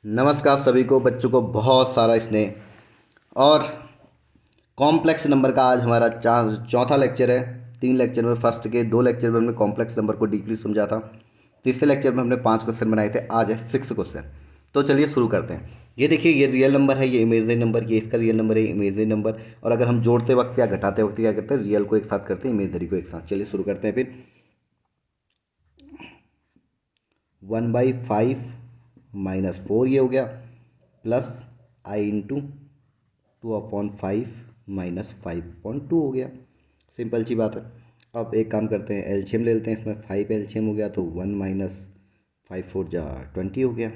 नमस्कार सभी को, बच्चों को बहुत सारा स्नेह। और कॉम्प्लेक्स नंबर का आज हमारा चौथा लेक्चर है। 3 लेक्चर में फर्स्ट के 2 लेक्चर में हमने कॉम्प्लेक्स नंबर को डीपली समझा था। तीसरे लेक्चर में हमने 5 क्वेश्चन बनाए थे, आज है 6 क्वेश्चन। तो चलिए शुरू करते हैं। ये देखिए, ये रियल नंबर है, ये इमेजिनरी नंबर, ये इसका रियल नंबर है, इमेजिनरी नंबर। और अगर हम जोड़ते वक्त या घटाते वक्त क्या करते हैं, रियल को एक साथ करते हैं, इमेजिनरी को एक साथ। चलिए शुरू करते हैं फिर। 1/5 -4 ये हो गया, प्लस आई इंटू 2/5 -5/2 हो गया। सिंपल सी बात है। अब एक काम करते हैं, एलसीएम ले लेते हैं। इसमें 5 एलसीएम हो गया तो 1 -5 4 जा 20 हो गया,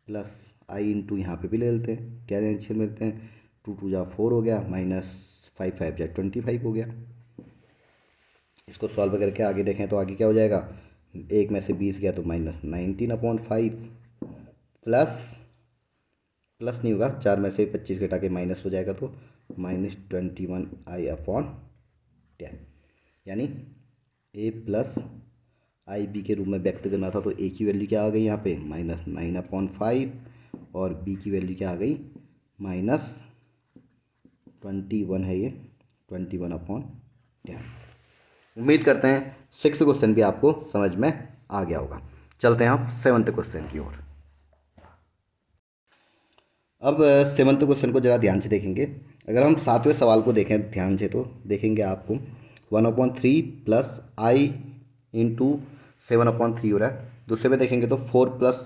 प्लस आई इंटू यहाँ पे भी ले लेते हैं, क्या एलसीएम लेते हैं, 2 2 जा 4 हो गया, -5 5 जा 25 हो गया। इसको सॉल्व करके आगे देखें तो आगे क्या हो जाएगा, एक में से 20 गया तो -19/5, प्लस प्लस नहीं होगा, 4 में से 25 घटा के माइनस हो जाएगा तो -21i/10। यानी a प्लस आई बी के रूप में व्यक्त करना था तो a की वैल्यू क्या आ गई यहाँ पे -9/5 और b की वैल्यू क्या आ गई -21 है, ये 21/10। उम्मीद करते हैं 6 क्वेश्चन भी आपको समझ में आ गया होगा। चलते हैं हम 7th क्वेश्चन की ओर। अब 7th क्वेश्चन को ज़रा ध्यान से देखेंगे। अगर हम 7वें सवाल को देखें ध्यान से तो देखेंगे आपको 1/3 प्लस आई इंटू 7/3 हो रहा है। दूसरे में देखेंगे तो 4 प्लस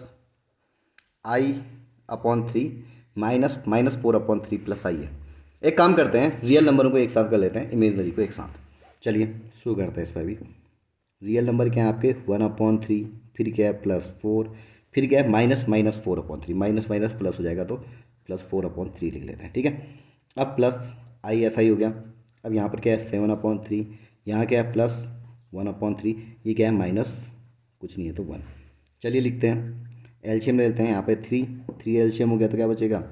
i/3 -4/3 प्लस आई है। एक काम करते हैं, रियल नंबरों को एक साथ कर लेते हैं, इमेजनरी को एक साथ। चलिए शुरू करते हैं। इसमें भी रियल नंबर क्या है आपके 1/3, फिर क्या है +4, फिर क्या है -4/3, माइनस माइनस प्लस हो जाएगा तो +4/3 लिख लेते हैं, ठीक है। अब प्लस आई ऐसा ही हो गया। अब यहाँ पर क्या है 7/3, यहाँ क्या है +1/3, ये क्या है माइनस कुछ नहीं है तो 1। चलिए लिखते हैं, एलसीएम ले लेते हैं। यहाँ पे 3 एलसीएम हो गया तो क्या बचेगा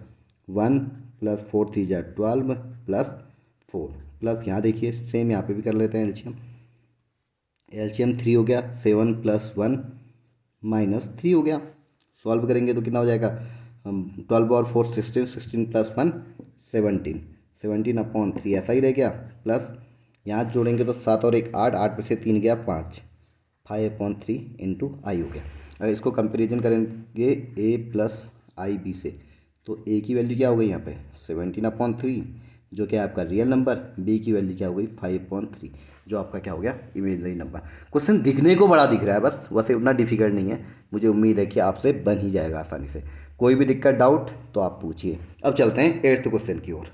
1 + 4 3 जा 12 +4, प्लस यहाँ देखिए सेम यहाँ पे भी कर लेते हैं एलसीएम। एलसीएम 3 हो गया, 7 + 1 -3 हो गया। सॉल्व करेंगे तो कितना हो जाएगा, 12 और 4 16, 16 + 1 17, 17/3 ऐसा ही रह गया। प्लस यहाँ जोड़ेंगे तो 7 और 1 8, 8 में से 3 गया 5, 5/3 इंटू आई हो गया। अगर इसको कंपेरिजन करेंगे a प्लस आई बी से तो a की वैल्यू क्या हो गई यहाँ पे 17/3, जो कि आपका रियल नंबर, b की वैल्यू क्या हो गई 5/3, जो आपका क्या हो गया इमेजिनरी नंबर। क्वेश्चन दिखने को बड़ा दिख रहा है बस, वैसे उतना डिफिकल्ट नहीं है। मुझे उम्मीद है कि आपसे बन ही जाएगा आसानी से। कोई भी दिक्कत डाउट तो आप पूछिए। अब चलते हैं 8th क्वेश्चन की ओर।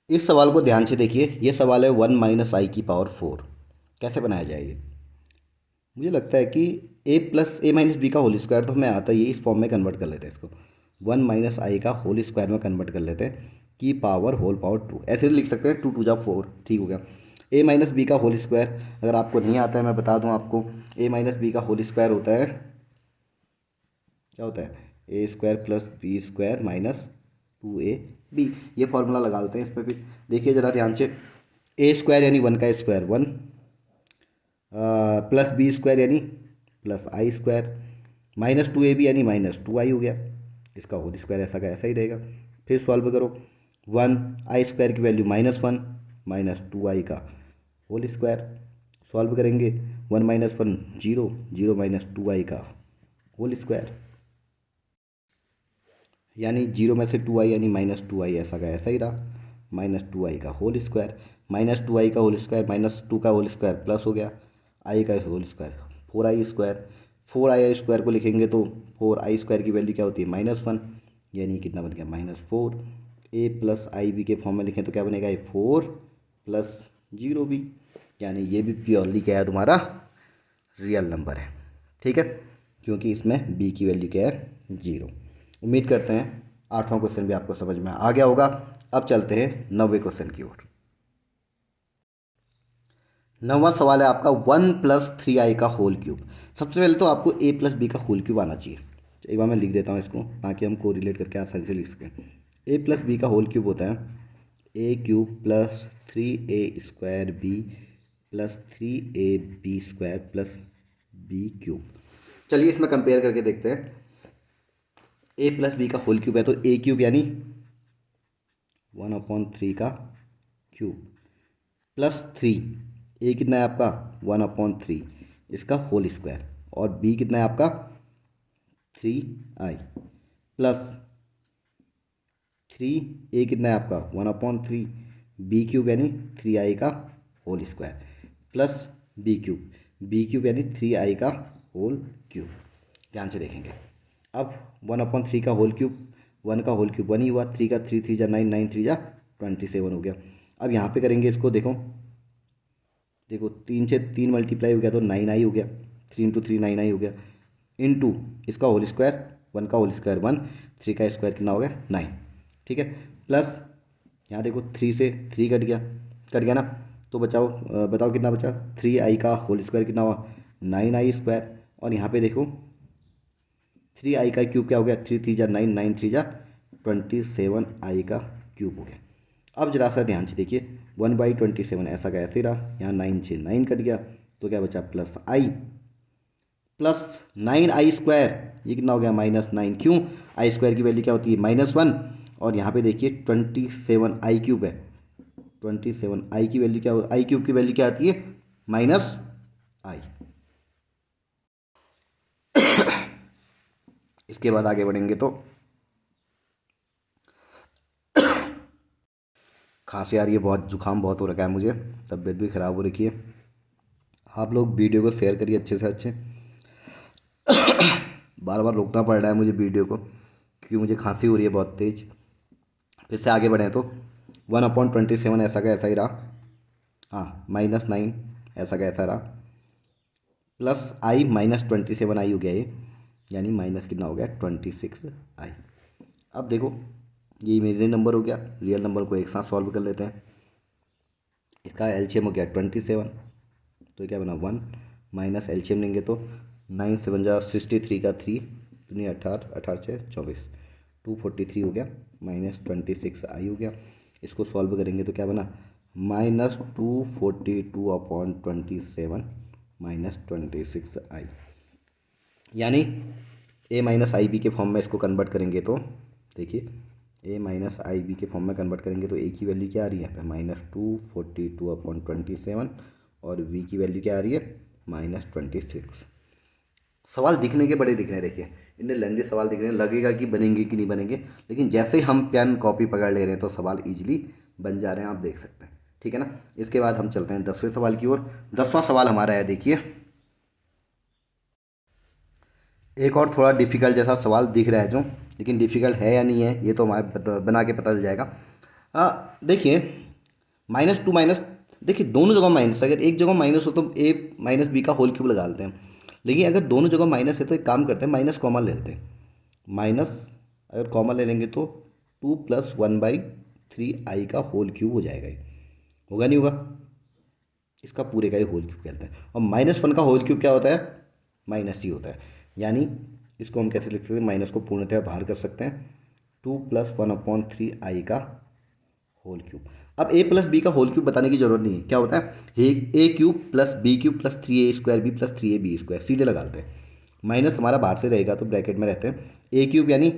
इस सवाल को ध्यान से देखिए। ये सवाल है 1 - i⁴ कैसे बनाया जाएगा। मुझे लगता है कि a+a - b का होल स्क्वायर तो हमें आता ही है, इस फॉर्म में कन्वर्ट कर लेते हैं इसको। 1 - i का होल स्क्वायर में कन्वर्ट कर लेते हैं, की पावर होल पावर 2, ऐसे तो लिख सकते हैं 2 2 जा 4, ठीक हो गया। a - b का होल स्क्वायर अगर आपको नहीं आता है मैं बता दूं आपको, a - b का होल स्क्वायर होता है, क्या होता है a² + b² - 2ab। ये फॉर्मूला लगा लेते हैं इस पर भी। देखिए ज़रा ध्यान से, a² यानी 1 का स्क्वायर 1, प्लस b² यानी +i², -2ab यानी -2i हो गया। इसका होल स्क्वायर ऐसा का ऐसा ही रहेगा। फिर सॉल्व करो, 1i² की वैल्यू -1 -2i का होल स्क्वायर। सॉल्व करेंगे 1 - 1 0, 0 - 2i का होल स्क्वायर, यानी 0 में से 2i यानी -2i ऐसा का ऐसा ही रहा, -2i का होल स्क्वायर, -2i का होल स्क्वायर -2 का होल स्क्वायर प्लस हो गया आई का होल स्क्वायर 4i²। 4i² को लिखेंगे तो 4i² की वैल्यू क्या होती है -1, यानी कितना बन गया -4। a प्लस आई बी के फॉर्म में लिखें तो क्या बनेगा 4 + 0b, यानी ये भी प्योरली क्या है तुम्हारा रियल नंबर है, ठीक है, क्योंकि इसमें b की वैल्यू क्या है 0। उम्मीद करते हैं 8वां क्वेश्चन भी आपको समझ में आ गया होगा। अब चलते हैं 9वें क्वेश्चन की ओर। 9वां सवाल है आपका 1 + 3i का होल क्यूब। सबसे पहले तो आपको a + b का होल क्यूब आना चाहिए। एक बार मैं लिख देता हूँ इसको ताकि हम कोरिलेट करके आसानी से लिख सकें। a + b का होल क्यूब होता है a³ + 3a² b + 3ab² + B cube. चलिए इसमें कंपेयर करके देखते हैं। ए प्लस बी का होल क्यूब है तो ए क्यूब यानी 1/3 का क्यूब प्लस 3, ए कितना है आपका 1/3 इसका होल स्क्वायर, और बी कितना है आपका 3i प्लस 3, ए कितना है आपका 1/3 बी क्यूब यानी 3i का whole square plus B cube यानी 3i का होल क्यूब। ध्यान से देखेंगे। अब 1/3 का होल क्यूब, 1 का होल क्यूब 1 ही हुआ, 3 का 3 3 जा 9, 9 3 जा 27 हो गया। अब यहाँ पे करेंगे इसको, देखो देखो 3 से 3 मल्टीप्लाई हो गया तो 9i हो गया, 3 × 3 9i हो गया, इनटू इसका होल स्क्वायर, 1 का होल स्क्वायर 1, 3 का स्क्वायर कितना हो गया 9, ठीक है। प्लस यहाँ देखो 3 से 3 कट गया ना, तो बताओ कितना बचा, 3i का होल स्क्वायर कितना हुआ 9i स्क्वायर, और यहाँ पे देखो 3i का क्यूब क्या हो गया, 3 3 जा 9, 9 3 जा 27i का क्यूब हो गया। अब जरा सा ध्यान से देखिए, 1/27 ऐसा का ऐसे रहा, यहाँ 9 से 9 कट गया तो क्या बचा plus i plus 9i square, ये कितना हो गया -9, क्यों, आई स्क्वायर की वैल्यू क्या होती है -1, और यहाँ पे देखिए 27i क्यूब है, 27i की वैल्यू क्या हो, आई क्यूब की वैल्यू क्या आती है -i। इसके बाद आगे बढ़ेंगे तो खांसी आ रही है बहुत, जुकाम बहुत हो रखा है मुझे, तबीयत भी ख़राब हो रखी है। आप लोग वीडियो को शेयर करिए अच्छे से अच्छे। बार बार रोकना पड़ रहा है मुझे वीडियो को क्योंकि मुझे खांसी हो रही है बहुत तेज़। फिर से आगे बढ़ें तो 1/27 ऐसा का ऐसा ही रहा, हाँ -9 ऐसा का ऐसा रहा, प्लस i -27i हो गया ये, यानी माइनस कितना हो गया 26i। अब देखो ये इमेजिनरी नंबर हो गया, रियल नंबर को एक साथ सॉल्व कर लेते हैं। इसका एलसीएम हो गया 27, तो क्या बना 1 माइनस एलसीएम लेंगे तो 9 7 जा 63 का 3 दुनी 18, 18 से 24, 243 हो गया, -26i हो गया। इसको सॉल्व करेंगे तो क्या बना -242/27 -26i, यानी a माइनस आई बी के फॉर्म में इसको कन्वर्ट करेंगे तो देखिए a माइनस आई बी के फॉर्म में कन्वर्ट करेंगे तो a की वैल्यू क्या आ रही है -242/27, और v की वैल्यू क्या आ रही है -26। सवाल दिखने के बड़े दिख रहे हैं, देखिए इतने लेंदी सवाल दिख रहे हैं, लगेगा कि बनेंगे कि नहीं बनेंगे, लेकिन जैसे ही हम पेन कॉपी पकड़ ले रहे हैं तो सवाल ईजिली बन जा रहे हैं, आप देख सकते हैं, ठीक है ना। इसके बाद हम चलते हैं 10वें सवाल की ओर। 10वां सवाल हमारा है, देखिए एक और थोड़ा डिफ़िकल्ट जैसा सवाल दिख रहा है जो, लेकिन डिफ़िकल्ट है या नहीं है ये तो हमारे बना के पता चल जाएगा। देखिए -2 माइनस, देखिए दोनों जगह माइनस, अगर एक जगह माइनस हो तो a माइनस बी का होल क्यूब लगा लेते हैं, लेकिन अगर दोनों जगह माइनस है तो एक काम करते हैं माइनस कॉमन ले लेते हैं। माइनस अगर कॉमन ले लेंगे तो 2 + 1/3i का होल क्यूब हो जाएगा, ये होगा नहीं होगा, इसका पूरे का ही होल क्यूब कहते हैं। और -1 का होल क्यूब क्या होता है माइनस ही होता है, यानी इसको हम कैसे लिख सकते हैं, माइनस को पूर्णतः बाहर कर सकते हैं, 2 + 1/3i का होल क्यूब। अब a प्लस बी का होल क्यूब बताने की जरूरत नहीं है, क्या होता है A cube plus B cube plus 3a² plus 3ab², सीधे लगाते हैं। माइनस हमारा बाहर से रहेगा तो ब्रैकेट में रहते हैं, a क्यूब यानी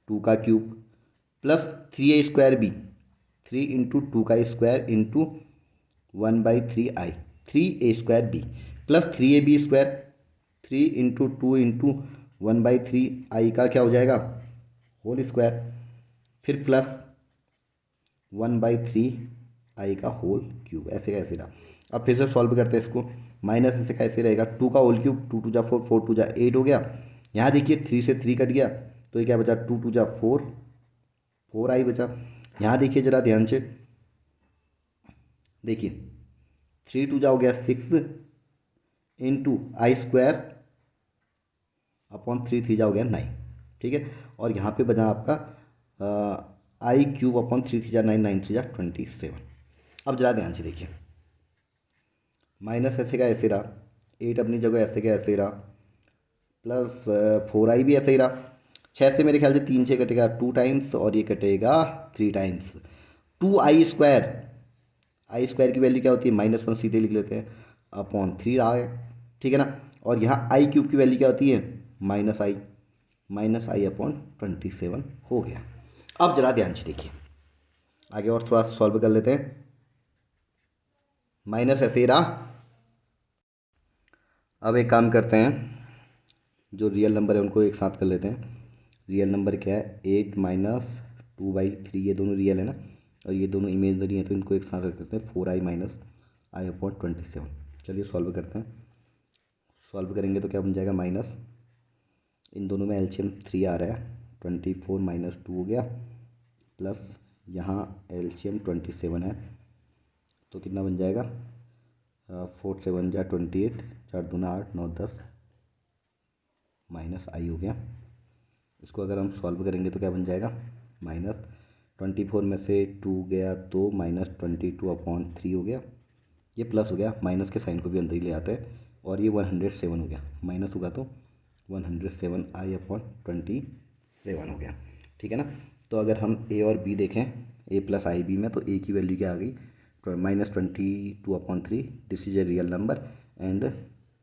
2 का क्यूब प्लस 3a² 3 × 2 का square into 1/3i 3a² plus 3ab² 3 × 2 × 1/3i का क्या हो जाएगा होल स्क्वायर, फिर प्लस 1/3i का होल क्यूब, ऐसे कैसे रहा। अब फिर से सॉल्व करते हैं इसको, माइनस ऐसे कैसे रहेगा 2 का होल क्यूब, 2 2 जा 4, 4 2 जा 8 हो गया। यहाँ देखिए 3 से 3 कट गया तो ये क्या बचा 2 2 जा 4, 4i बचा। यहाँ देखिए ज़रा ध्यान से देखिए 3 2 जा हो गया 6 इंटू i² अपॉन 3 3 जा हो गया 9, ठीक है। और यहाँ पे बना आपका i³ अपॉन 3 3 जा 9, 9 3 जा 27। अब जरा ध्यान से देखिए, माइनस ऐसे का ऐसे रहा, 8 अपनी जगह ऐसे का ऐसे रहा, प्लस 4i भी ऐसे ही रहा। 6 से मेरे ख्याल से 3 से कटेगा 2 टाइम्स और ये कटेगा 3 टाइम्स, 2i², i² की वैल्यू क्या होती है -1, सीधे लिख लेते हैं अपॉन 3 रहा है, ठीक है ना। और यहाँ आई क्यूब की वैल्यू क्या होती है, माइनस आई अपॉन 27 हो गया। अब जरा ध्यान से देखिए, आगे और थोड़ा सॉल्व कर लेते हैं। माइनस ऐसे ही रहा। अब एक काम करते हैं, जो रियल नंबर है उनको एक साथ कर लेते हैं। रियल नंबर क्या है, 8 - 2/3, ये दोनों रियल है ना, और ये दोनों इमेजनरी हैं, तो इनको एक साथ रख देते हैं। 4i - i upon 27। चलिए सॉल्व करते हैं। सॉल्व करेंगे तो क्या बन जाएगा, माइनस, इन दोनों में एलसीएम 3 आ रहा है, 24 - 2 हो गया, प्लस यहाँ एलसीएम 27 है, तो कितना बन जाएगा, 4 × 7 = 28, 4 × 2 = 8, 9 × 10 माइनस आई हो गया। इसको अगर हम सॉल्व करेंगे तो क्या बन जाएगा, -24 में से 2 गया तो -22/3 हो गया, ये प्लस हो गया, माइनस के साइन को भी अंदर ही ले आते हैं, और ये 107 हो गया, माइनस होगा तो 107 i अपॉन 27 हो गया। ठीक है ना। तो अगर हम ए और बी देखें, a + ib में, तो a की वैल्यू क्या आ गई, -22/3, this is a real number, and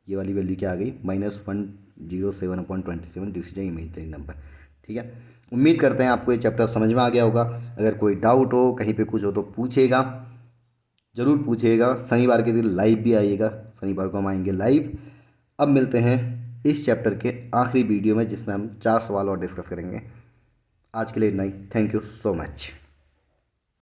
ये वाली वैल्यू क्या आ गई, -107/27, this is a imaginary number. ठीक है। उम्मीद करते हैं आपको ये चैप्टर समझ में आ गया होगा। अगर कोई डाउट हो, कहीं पे कुछ हो तो पूछेगा, ज़रूर पूछिएगा। शनिवार के दिन लाइव भी आइएगा, शनिवार को हम आएंगे लाइव। अब मिलते हैं इस चैप्टर के आखिरी वीडियो में, जिसमें हम 4 सवाल और डिस्कस करेंगे। आज के लिए इतना ही। Thank you so much.